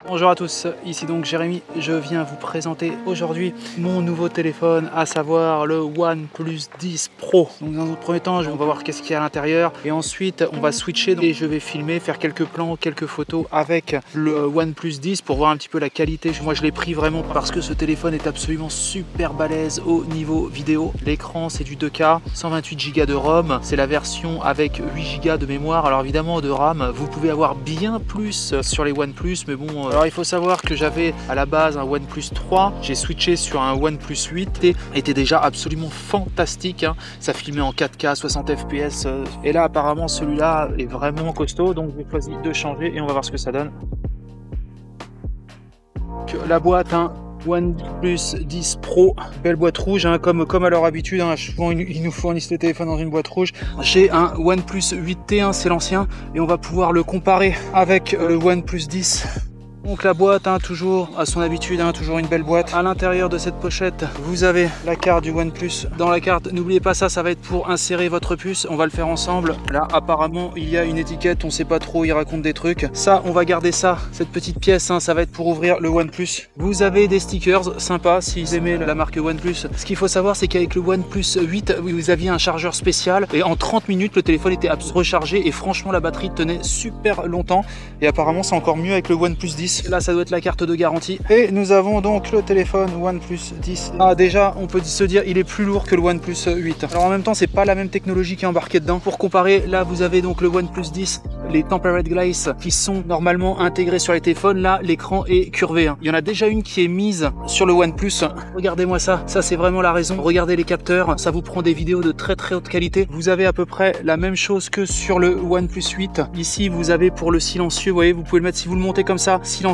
Bonjour à tous, ici donc Jérémy, je viens vous présenter aujourd'hui mon nouveau téléphone, à savoir le OnePlus 10 Pro. Donc dans un premier temps, on va voir qu'est-ce qu'il y a à l'intérieur et ensuite on va switcher et je vais filmer, faire quelques plans, quelques photos avec le OnePlus 10 pour voir un petit peu la qualité. Moi je l'ai pris vraiment parce que ce téléphone est absolument super balèze au niveau vidéo. L'écran c'est du 2K, 128 Go de ROM, c'est la version avec 8 Go de mémoire. Alors évidemment de RAM, vous pouvez avoir bien plus sur les OnePlus, mais bon... Alors il faut savoir que j'avais à la base un OnePlus 3, j'ai switché sur un OnePlus 8 et était déjà absolument fantastique, hein. Ça filmait en 4K, 60 fps et là apparemment celui-là est vraiment costaud, donc j'ai choisi de changer et on va voir ce que ça donne. La boîte, hein, OnePlus 10 Pro, belle boîte rouge, hein, comme à leur habitude, hein, souvent ils nous fournissent le téléphone dans une boîte rouge. J'ai un OnePlus 8T, hein, c'est l'ancien, et on va pouvoir le comparer avec le OnePlus 10. Donc la boîte, hein, toujours à son habitude, hein, toujours une belle boîte. À l'intérieur de cette pochette, vous avez la carte du OnePlus. Dans la carte, n'oubliez pas ça, ça va être pour insérer votre puce. On va le faire ensemble. Là, apparemment, il y a une étiquette, on sait pas trop, il raconte des trucs. Ça, on va garder ça, cette petite pièce, hein, ça va être pour ouvrir le OnePlus. Vous avez des stickers sympas si vous aimez la marque OnePlus. Ce qu'il faut savoir, c'est qu'avec le OnePlus 8, vous aviez un chargeur spécial et en 30 minutes, le téléphone était rechargé et franchement, la batterie tenait super longtemps. Et apparemment, c'est encore mieux avec le OnePlus 10. Là, ça doit être la carte de garantie. Et nous avons donc le téléphone OnePlus 10. Ah, déjà, on peut se dire, il est plus lourd que le OnePlus 8. Alors en même temps, c'est pas la même technologie qui est embarquée dedans. Pour comparer, là, vous avez donc le OnePlus 10, les Tempered Glass qui sont normalement intégrés sur les téléphones. Là, l'écran est curvé, hein. Il y en a déjà une qui est mise sur le OnePlus. Regardez-moi ça. Ça, c'est vraiment la raison. Regardez les capteurs. Ça vous prend des vidéos de très très haute qualité. Vous avez à peu près la même chose que sur le OnePlus 8. Ici, vous avez pour le silencieux, vous voyez, vous pouvez le mettre si vous le montez comme ça, silencieux.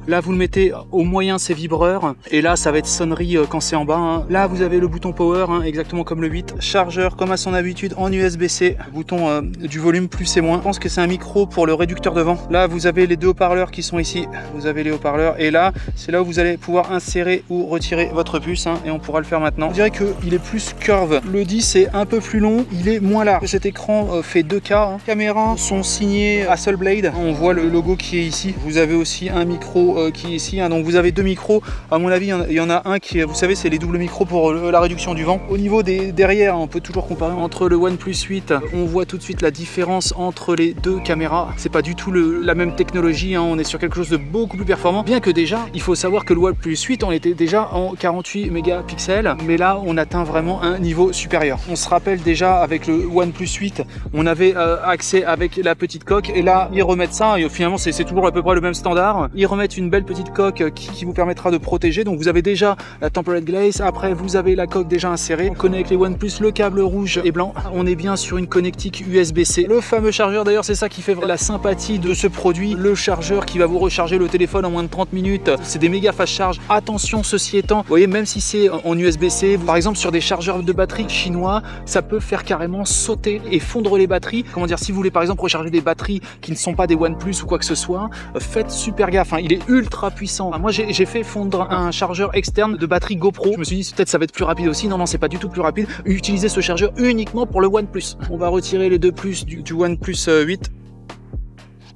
Là, vous le mettez au moyen, c'est vibreur. Et là, ça va être sonnerie quand c'est en bas, hein. Là, vous avez le bouton power, hein, exactement comme le 8. Chargeur, comme à son habitude, en USB-C. Bouton du volume plus et moins. Je pense que c'est un micro pour le réducteur de vent. Là, vous avez les deux haut-parleurs qui sont ici. Vous avez les haut-parleurs. Et là, c'est là où vous allez pouvoir insérer ou retirer votre puce, hein, et on pourra le faire maintenant. On dirait qu'il est plus curve. Le 10 est un peu plus long. Il est moins large. Cet écran fait 2K. Hein. Les caméras sont signées Hasselblad. On voit le logo qui est ici. Vous avez aussi un micro qui est ici, hein. Donc vous avez deux micros. À mon avis, il y en a un qui est, vous savez, c'est les doubles micros pour la réduction du vent. Au niveau des derrière, on peut toujours comparer entre le OnePlus 8. On voit tout de suite la différence entre les deux caméras. C'est pas du tout la même technologie, hein. On est sur quelque chose de beaucoup plus performant. Bien que déjà, il faut savoir que le OnePlus 8, on était déjà en 48 mégapixels, mais là, on atteint vraiment un niveau supérieur. On se rappelle déjà avec le OnePlus 8, on avait accès avec la petite coque, et là, ils remettent ça, et finalement, c'est toujours à peu près le même standard. Ils remettent une belle petite coque qui vous permettra de protéger. Donc vous avez déjà la Tempered Glass, après vous avez la coque déjà insérée. On connaît avec les OnePlus le câble rouge et blanc. On est bien sur une connectique USB-C. Le fameux chargeur, d'ailleurs, c'est ça qui fait la sympathie de ce produit. Le chargeur qui va vous recharger le téléphone en moins de 30 minutes. C'est des méga fast charge. Attention, ceci étant, vous voyez, même si c'est en USB-C, par exemple sur des chargeurs de batterie chinois, ça peut faire carrément sauter et fondre les batteries. Comment dire, si vous voulez par exemple recharger des batteries qui ne sont pas des OnePlus ou quoi que ce soit, faites super gaffe, hein. Il est ultra puissant. Moi j'ai fait fondre un chargeur externe de batterie GoPro. Je me suis dit peut-être ça va être plus rapide aussi. Non, c'est pas du tout plus rapide. Utilisez ce chargeur uniquement pour le OnePlus. On va retirer les deux plus du OnePlus 8.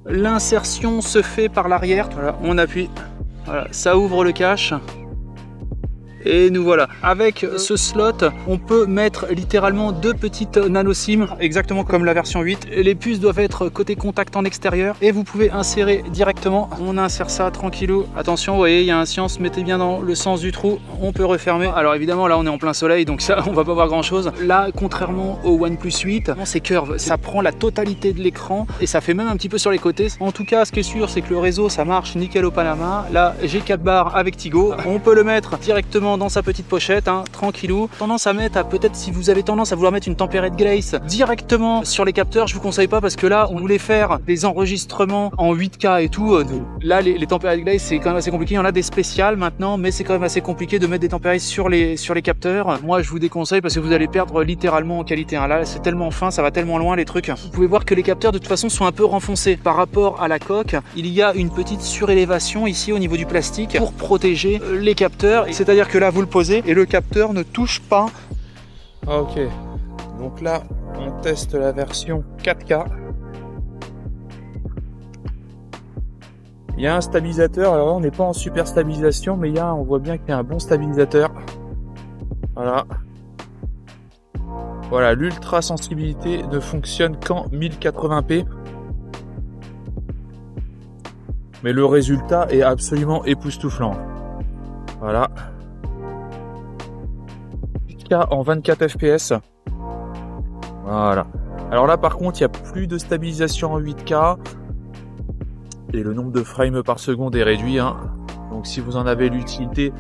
L'insertion se fait par l'arrière. Voilà, on appuie. Voilà, ça ouvre le cache. Et nous voilà. Avec ce slot, on peut mettre littéralement deux petites nano SIM, exactement comme la version 8. Les puces doivent être côté contact en extérieur et vous pouvez insérer directement. On insère ça tranquillou. Attention, vous voyez, il y a un science, mettez bien dans le sens du trou. On peut refermer. Alors évidemment, là, on est en plein soleil, donc ça, on va pas voir grand chose. Là, contrairement au OnePlus 8, c'est curve. Ça prend la totalité de l'écran et ça fait même un petit peu sur les côtés. En tout cas, ce qui est sûr, c'est que le réseau, ça marche nickel au Panama. Là, j'ai 4 barres avec Tigo. On peut le mettre directement dans sa petite pochette, hein, tranquillou. Tendance à mettre, peut-être si vous avez tendance à vouloir mettre une Tempered Glass directement sur les capteurs, je vous conseille pas parce que là, on voulait faire des enregistrements en 8K et tout. Là, les Tempered Glass, c'est quand même assez compliqué. Il y en a des spéciales maintenant, mais c'est quand même assez compliqué de mettre des Tempered sur les capteurs. Moi, je vous déconseille parce que vous allez perdre littéralement en qualité, hein. Là, c'est tellement fin, ça va tellement loin les trucs. Vous pouvez voir que les capteurs de toute façon sont un peu renfoncés par rapport à la coque. Il y a une petite surélévation ici au niveau du plastique pour protéger les capteurs. C'est-à-dire que là, vous le posez et le capteur ne touche pas. Ok, donc là on teste la version 4K. Il y a un stabilisateur, alors là, on n'est pas en super stabilisation, mais on voit bien qu'il y a un bon stabilisateur. Voilà. Voilà, l'ultra sensibilité ne fonctionne qu'en 1080p. Mais le résultat est absolument époustouflant. Voilà. 8K en 24 fps. Voilà. Alors là, par contre, il n'y a plus de stabilisation en 8K. Et le nombre de frames par seconde est réduit. Hein. Donc si vous en avez l'utilité,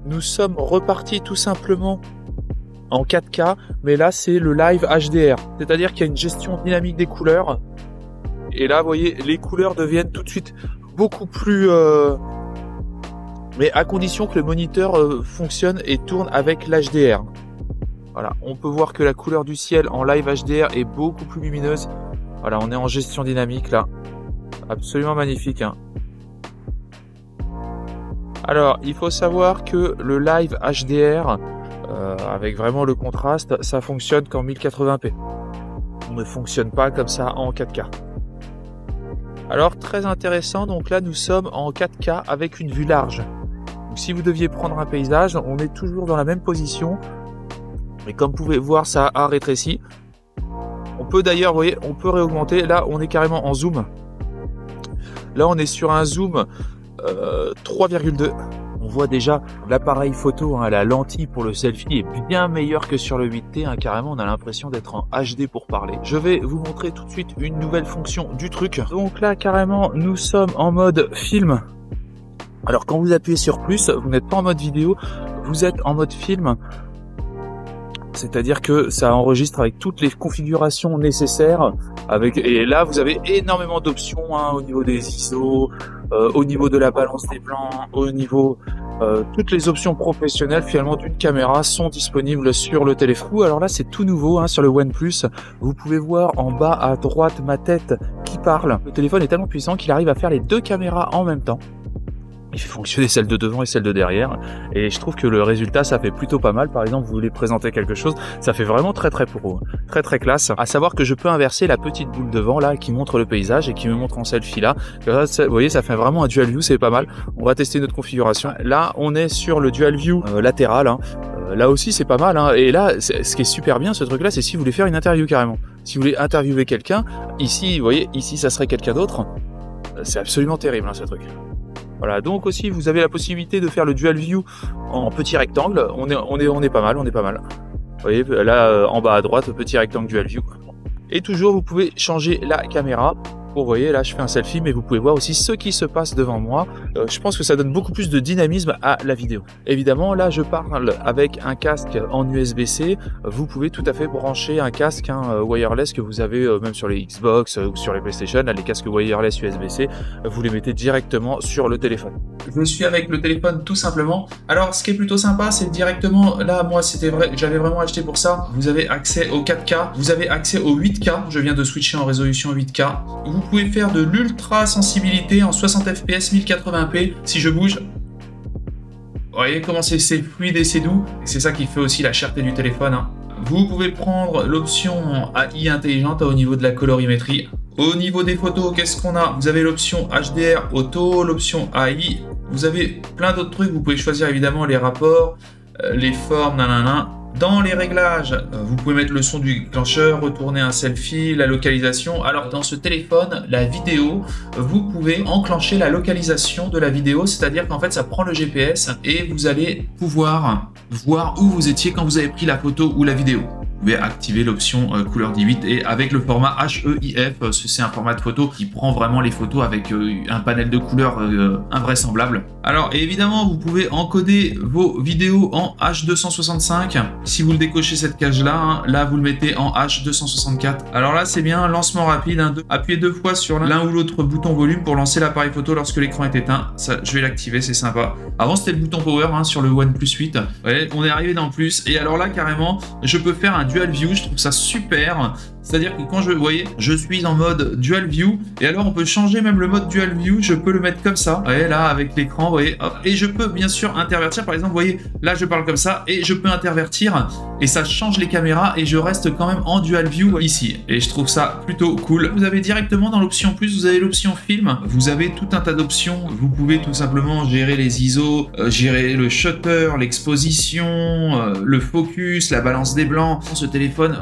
nous sommes repartis tout simplement en 4K. Mais là, c'est le live HDR. C'est-à-dire qu'il y a une gestion dynamique des couleurs. Et là, vous voyez, les couleurs deviennent tout de suite beaucoup plus... mais à condition que le moniteur fonctionne et tourne avec l'HDR. Voilà, on peut voir que la couleur du ciel en live HDR est beaucoup plus lumineuse. Voilà, on est en gestion dynamique là. Absolument magnifique. Hein. Alors, il faut savoir que le live HDR, avec vraiment le contraste, ça fonctionne qu'en 1080p. On ne fonctionne pas comme ça en 4K. Alors, très intéressant, donc là, nous sommes en 4K avec une vue large. Donc, si vous deviez prendre un paysage, on est toujours dans la même position. Mais comme vous pouvez voir, ça a rétréci. On peut d'ailleurs, vous voyez, on peut réaugmenter. Là, on est carrément en zoom. Là, on est sur un zoom 3,2. On voit déjà l'appareil photo, hein, la lentille pour le selfie est bien meilleure que sur le 8T. Hein, carrément, on a l'impression d'être en HD pour parler. Je vais vous montrer tout de suite une nouvelle fonction du truc. Donc là, carrément, nous sommes en mode film. Alors, quand vous appuyez sur plus, vous n'êtes pas en mode vidéo, vous êtes en mode film. C'est-à-dire que ça enregistre avec toutes les configurations nécessaires. Et là, vous avez énormément d'options hein, au niveau des ISO, au niveau de la balance des plans, au niveau... toutes les options professionnelles finalement d'une caméra sont disponibles sur le téléphone. Alors là, c'est tout nouveau hein, sur le OnePlus. Vous pouvez voir en bas à droite ma tête qui parle. Le téléphone est tellement puissant qu'il arrive à faire les deux caméras en même temps. Il fait fonctionner celle de devant et celle de derrière. Et je trouve que le résultat, ça fait plutôt pas mal. Par exemple, vous voulez présenter quelque chose, ça fait vraiment très très pro. Très très classe. À savoir que je peux inverser la petite boule devant là qui montre le paysage et qui me montre en selfie là. Vous voyez, ça fait vraiment un dual view, c'est pas mal. On va tester notre configuration. Là, on est sur le dual view latéral. Hein. Là aussi, c'est pas mal. Hein. Et là, ce qui est super bien, ce truc-là, c'est si vous voulez faire une interview carrément. Si vous voulez interviewer quelqu'un, ici, vous voyez, ici, ça serait quelqu'un d'autre. C'est absolument terrible, hein, ce truc. Voilà, donc aussi vous avez la possibilité de faire le dual view en petit rectangle. On est pas mal, on est pas mal. Vous voyez là en bas à droite, petit rectangle dual view. Et toujours vous pouvez changer la caméra. Vous voyez là je fais un selfie, mais vous pouvez voir aussi ce qui se passe devant moi. Je pense que ça donne beaucoup plus de dynamisme à la vidéo. Évidemment là je parle avec un casque en USB-C. Vous pouvez tout à fait brancher un casque wireless que vous avez même sur les Xbox ou sur les PlayStation. Là, les casques wireless USB-C, vous les mettez directement sur le téléphone. Je suis avec le téléphone tout simplement. Alors ce qui est plutôt sympa, c'est directement là, moi c'était vrai, j'avais vraiment acheté pour ça. Vous avez accès au 4K, vous avez accès au 8K. Je viens de switcher en résolution 8K. Vous pouvez faire de l'ultra sensibilité en 60 fps 1080p. Si je bouge, vous voyez comment c'est fluide et c'est doux. Et c'est ça qui fait aussi la cherté du téléphone. Hein. Vous pouvez prendre l'option AI intelligente au niveau de la colorimétrie. Au niveau des photos, qu'est-ce qu'on a? Vous avez l'option HDR auto, l'option AI. Vous avez plein d'autres trucs. Vous pouvez choisir évidemment les rapports, les formes, nanana. Dans les réglages, vous pouvez mettre le son du déclencheur, retourner un selfie, la localisation. Alors dans ce téléphone, la vidéo, vous pouvez enclencher la localisation de la vidéo, c'est-à-dire qu'en fait ça prend le GPS et vous allez pouvoir voir où vous étiez quand vous avez pris la photo ou la vidéo. Vous pouvez activer l'option couleur 18 et avec le format HEIF, c'est un format de photo qui prend vraiment les photos avec un panel de couleurs invraisemblable. Alors évidemment, vous pouvez encoder vos vidéos en H265. Si vous le décochez cette cage-là, hein, là vous le mettez en H264. Alors là c'est bien, lancement rapide, hein, appuyez 2 fois sur l'un ou l'autre bouton volume pour lancer l'appareil photo lorsque l'écran est éteint. Ça, je vais l'activer, c'est sympa. Avant c'était le bouton power hein, sur le OnePlus 8. Ouais, on est arrivé dans le plus. Et alors là carrément, je peux faire un dual view, je trouve ça super. C'est-à-dire que quand vous voyez, je suis en mode Dual View, et alors on peut changer même le mode Dual View, je peux le mettre comme ça, vous voyez, là, avec l'écran, vous voyez, hop, et je peux bien sûr intervertir, par exemple, vous voyez, là, je parle comme ça, et je peux intervertir, et ça change les caméras, et je reste quand même en Dual View ici, et je trouve ça plutôt cool. Vous avez directement dans l'option plus, vous avez l'option film, vous avez tout un tas d'options, vous pouvez tout simplement gérer les ISO, gérer le shutter, l'exposition, le focus, la balance des blancs. Ce téléphone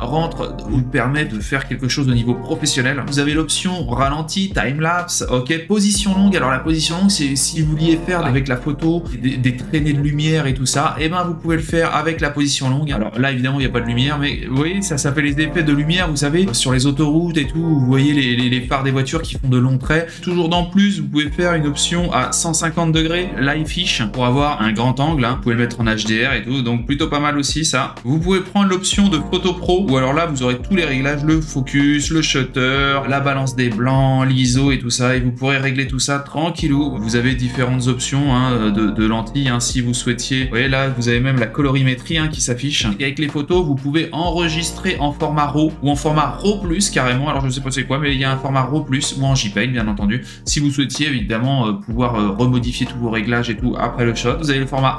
vous permet de faire quelque chose au niveau professionnel. Vous avez l'option ralenti, time-lapse, ok, position longue. Alors la position longue, c'est si vous vouliez faire avec la photo des traînées de lumière et tout ça, et ben vous pouvez le faire avec la position longue. Alors là évidemment il n'y a pas de lumière, mais vous voyez, ça fait les effets de lumière, vous savez, sur les autoroutes et tout, vous voyez les phares des voitures qui font de longs traits. Toujours dans plus, vous pouvez faire une option à 150 degrés live fish pour avoir un grand angle, hein. Vous pouvez le mettre en HDR et tout, donc plutôt pas mal aussi ça. Vous pouvez prendre l'option de photo pro, ou alors là vous aurez tous les réglages, le focus, le shutter, la balance des blancs, l'ISO et tout ça, et vous pourrez régler tout ça tranquillou. Vous avez différentes options hein, de lentilles hein, si vous souhaitiez. Vous voyez là, vous avez même la colorimétrie hein, qui s'affiche. Et avec les photos, vous pouvez enregistrer en format RAW ou en format RAW+, carrément. Alors je sais pas c'est quoi, mais il y a un format RAW+, ou en JPEG bien entendu. Si vous souhaitiez évidemment pouvoir remodifier tous vos réglages et tout après le shot. Vous avez le format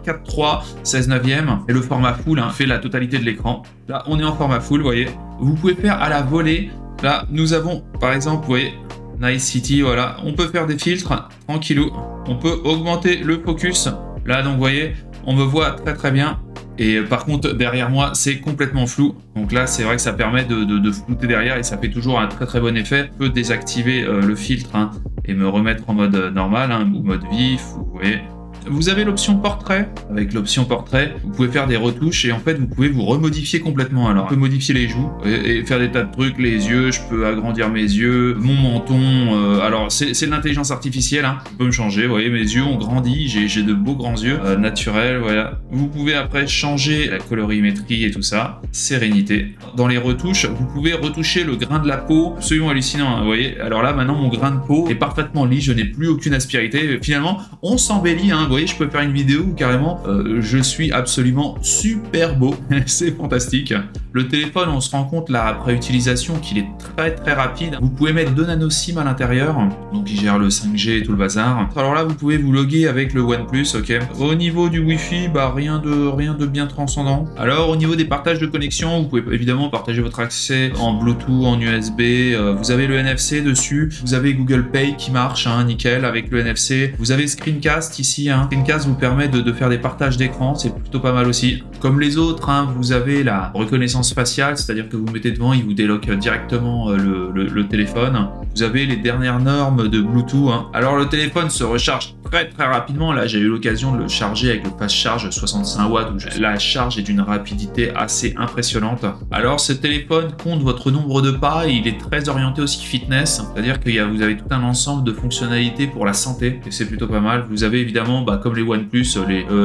1.1, 4.3, 16/9 et le format full hein, fait la totalité de l'écran. Là on est en format full, vous voyez. Vous pouvez faire à la volée. Là nous avons par exemple, vous voyez, Nice City, voilà. On peut faire des filtres tranquillou. On peut augmenter le focus. Là donc vous voyez, on me voit très très bien. Et par contre, derrière moi, c'est complètement flou. Donc là, c'est vrai que ça permet de flouter derrière et ça fait toujours un très très bon effet. Je peux désactiver le filtre hein, et me remettre en mode normal hein, ou mode vif. Vous voyez. Vous avez l'option portrait. Avec l'option portrait, vous pouvez faire des retouches et en fait, vous pouvez vous remodifier complètement. Alors, je peux modifier les joues et faire des tas de trucs, les yeux, je peux agrandir mes yeux, mon menton. Alors, c'est de l'intelligence artificielle. Hein. Je peux me changer. Vous voyez, mes yeux ont grandi. J'ai de beaux grands yeux naturels. Voilà. Vous pouvez après changer la colorimétrie et tout ça. Sérénité. Dans les retouches, vous pouvez retoucher le grain de la peau. Absolument hallucinant. Hein. Vous voyez. Alors là, maintenant, mon grain de peau est parfaitement lisse. Je n'ai plus aucune aspérité. Finalement, on s'embellit. Hein. Vous voyez, je peux faire une vidéo où carrément je suis absolument super beau. C'est fantastique. Le téléphone, on se rend compte là après utilisation qu'il est très très rapide. Vous pouvez mettre 2 nano SIM à l'intérieur, donc il gère le 5G et tout le bazar. Alors là, vous pouvez vous loguer avec le OnePlus, ok. Au niveau du Wi-Fi, bah rien de bien transcendant. Alors au niveau des partages de connexion, vous pouvez évidemment partager votre accès en Bluetooth, en USB. Vous avez le NFC dessus. Vous avez Google Pay qui marche, hein, nickel avec le NFC. Vous avez Screencast ici. Hein. Screencast vous permet de faire des partages d'écran, c'est plutôt pas mal aussi. Comme les autres, hein, vous avez la reconnaissance faciale, c'est-à-dire que vous mettez devant, il vous déloque directement le téléphone. Vous avez les dernières normes de Bluetooth. Hein. Alors le téléphone se recharge très très rapidement. Là, j'ai eu l'occasion de le charger avec le fast charge 65 watts où la charge est d'une rapidité assez impressionnante. Alors ce téléphone compte votre nombre de pas et il est très orienté aussi fitness, c'est-à-dire que vous avez tout un ensemble de fonctionnalités pour la santé et c'est plutôt pas mal. Vous avez évidemment, comme les OnePlus,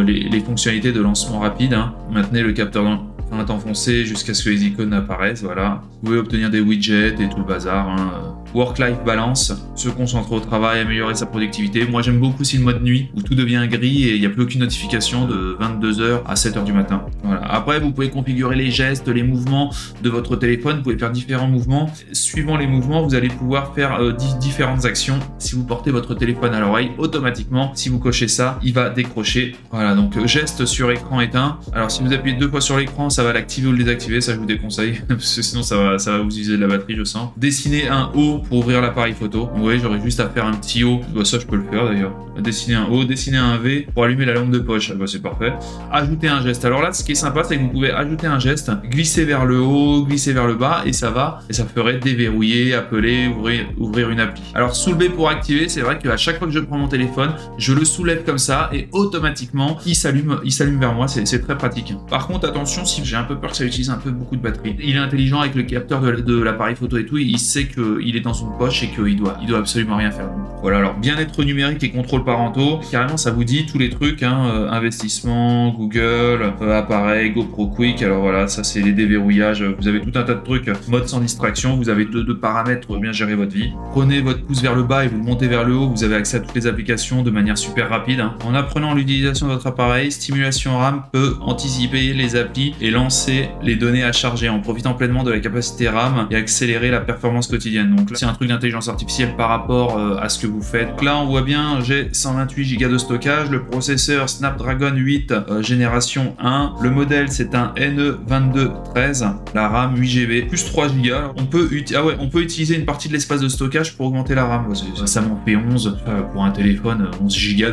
les fonctionnalités de lancement rapide. Hein. Maintenez le capteur dans un temps foncé jusqu'à ce que les icônes apparaissent, voilà. Vous pouvez obtenir des widgets et tout le bazar. Hein. Work-life balance, se concentrer au travail, améliorer sa productivité. Moi j'aime beaucoup aussi le mode nuit où tout devient gris et il n'y a plus aucune notification de 22h à 7h du matin. Voilà. Après vous pouvez configurer les gestes, les mouvements de votre téléphone, vous pouvez faire différents mouvements. Suivant les mouvements, vous allez pouvoir faire différentes actions. Si vous portez votre téléphone à l'oreille, automatiquement, si vous cochez ça, il va décrocher. Voilà, donc geste sur écran éteint. Alors si vous appuyez 2 fois sur l'écran, ça va l'activer ou le désactiver, ça je vous déconseille, parce que sinon ça va vous user de la batterie, je sens. Dessiner un O pour ouvrir l'appareil photo. Vous voyez, j'aurais juste à faire un petit O. Ça, je peux le faire d'ailleurs. Dessiner un O, dessiner un V pour allumer la lampe de poche. C'est parfait. Ajouter un geste. Alors là, ce qui est sympa, c'est que vous pouvez ajouter un geste, glisser vers le haut, glisser vers le bas, et ça ferait déverrouiller, appeler, ouvrir une appli. Alors, soulever pour activer, c'est vrai qu'à chaque fois que je prends mon téléphone, je le soulève comme ça et automatiquement, il s'allume vers moi. C'est très pratique. Par contre, attention, si j'ai un peu peur que ça utilise un peu beaucoup de batterie. Il est intelligent avec le capteur de l'appareil photo et tout. Il sait qu'il est dans dans une poche et qu'il doit absolument rien faire. Voilà, alors bien-être numérique et contrôle parentaux, carrément ça vous dit tous les trucs, hein, investissement, Google, appareil, GoPro Quick, alors voilà, ça c'est les déverrouillages, vous avez tout un tas de trucs, mode sans distraction, vous avez deux paramètres pour bien gérer votre vie. Prenez votre pouce vers le bas et vous le montez vers le haut, vous avez accès à toutes les applications de manière super rapide. Hein. En apprenant l'utilisation de votre appareil, Stimulation RAM peut anticiper les applis et lancer les données à charger en profitant pleinement de la capacité RAM et accélérer la performance quotidienne. Donc là, c'est un truc d'intelligence artificielle par rapport à ce que vous faites. Donc là, on voit bien, j'ai 128 Go de stockage, le processeur Snapdragon 8 génération 1, le modèle c'est un NE2213, la RAM 8 Go plus 3 Go. On peut utiliser une partie de l'espace de stockage pour augmenter la RAM. Ça m'en fait 11 pour un téléphone, 11 Go,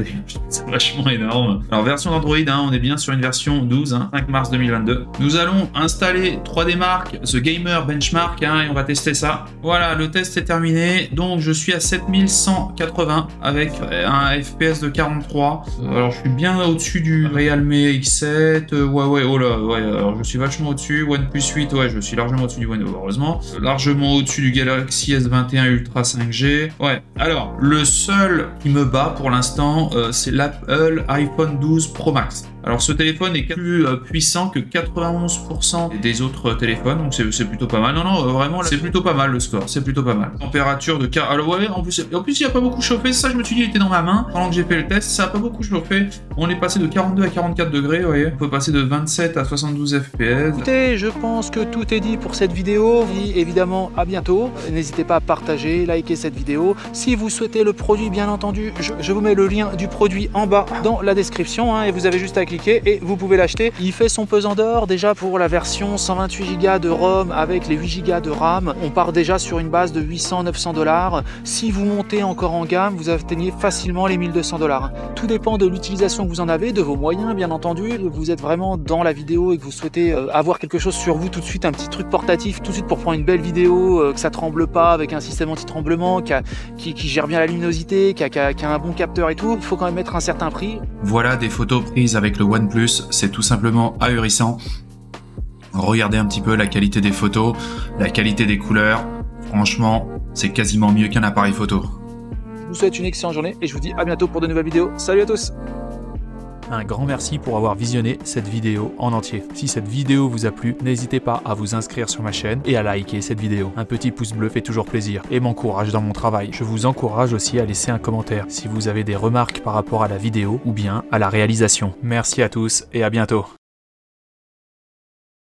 c'est vachement énorme. Alors version d'Android, hein, on est bien sur une version 12, hein, 5 mars 2022. Nous allons installer 3D Mark, The Gamer Benchmark, hein, et on va tester ça. Voilà, le test est terminé, donc je suis à 7180 avec un FPS de 43. Alors je suis bien au-dessus du Realme X7, Huawei, oh là, ouais, alors je suis vachement au-dessus, OnePlus 8, ouais, je suis largement au-dessus du OnePlus, heureusement. Largement au-dessus du Galaxy S21 Ultra 5G. Ouais, alors le seul qui me bat pour l'instant, c'est l'Apple iPhone 12 Pro Max. Alors ce téléphone est plus puissant que 91% des autres téléphones, donc c'est plutôt pas mal. Non, vraiment, c'est plutôt pas mal le score, c'est plutôt pas mal. Température de 4... Alors ouais, en plus il a pas beaucoup chauffé, ça je me suis dit il était dans ma main pendant que j'ai fait le test, ça a pas beaucoup chauffé. On est passé de 42 à 44 degrés, vous voyez. On peut passer de 27 à 72 FPS. Écoutez, je pense que tout est dit pour cette vidéo. Et évidemment, à bientôt. N'hésitez pas à partager, liker cette vidéo. Si vous souhaitez le produit, bien entendu, je vous mets le lien du produit en bas dans la description, hein, et vous avez juste à cliquer et vous pouvez l'acheter. Il fait son pesant d'or déjà pour la version 128 Go de ROM avec les 8 Go de RAM. On part déjà sur une base de 800-900 $. Si vous montez encore en gamme, vous atteignez facilement les 1200 $. Tout dépend de l'utilisation que vous en avez, de vos moyens bien entendu. Vous êtes vraiment dans la vidéo et que vous souhaitez avoir quelque chose sur vous tout de suite, un petit truc portatif tout de suite pour prendre une belle vidéo, que ça tremble pas, avec un système anti-tremblement, qui gère bien la luminosité, qui a un bon capteur et tout. Il faut quand même mettre un certain prix. Voilà des photos prises avec le OnePlus, c'est tout simplement ahurissant. Regardez un petit peu la qualité des photos, la qualité des couleurs. Franchement, c'est quasiment mieux qu'un appareil photo. Je vous souhaite une excellente journée et je vous dis à bientôt pour de nouvelles vidéos. Salut à tous! Un grand merci pour avoir visionné cette vidéo en entier. Si cette vidéo vous a plu, n'hésitez pas à vous inscrire sur ma chaîne et à liker cette vidéo. Un petit pouce bleu fait toujours plaisir et m'encourage dans mon travail. Je vous encourage aussi à laisser un commentaire si vous avez des remarques par rapport à la vidéo ou bien à la réalisation. Merci à tous et à bientôt.